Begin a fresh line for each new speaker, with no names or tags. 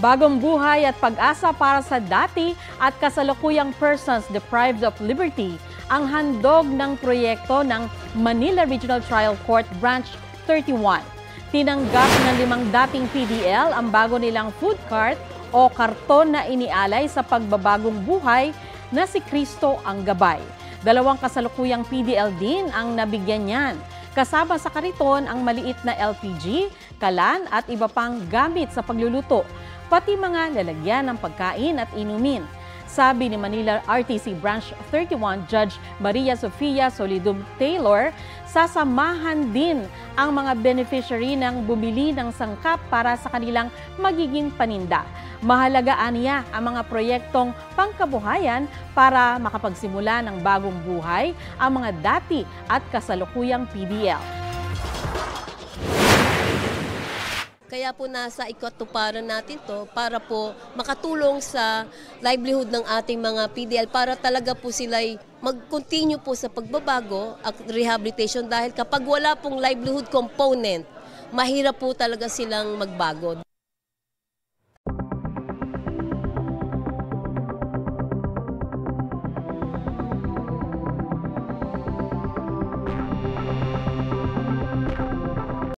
Bagong buhay at pag-asa para sa dati at kasalukuyang persons deprived of liberty ang handog ng proyekto ng Manila Regional Trial Court Branch 31. Tinanggap ng 5 dating PDL ang bago nilang food cart o karton na inialay sa pagbabagong buhay na si Cristo ang Gabay. 2 kasalukuyang PDL din ang nabigyan niyan. Kasama sa kariton ang maliit na LPG, kalan at iba pang gamit sa pagluluto, pati mga lalagyan ng pagkain at inumin. Sabi ni Manila RTC Branch 31 Judge Maria Sofia Solidum Taylor, sasamahan din ang mga beneficiary ng bumili ng sangkap para sa kanilang magiging paninda. Mahalagaan niya ang mga proyektong pangkabuhayan para makapagsimula ng bagong buhay ang mga dati at kasalukuyang PDL.
Kaya po nasa ikatuparan natin to para po makatulong sa livelihood ng ating mga PDL para talaga po sila'y mag-continue po sa pagbabago at rehabilitation dahil kapag wala pong livelihood component, mahirap po talaga silang magbago.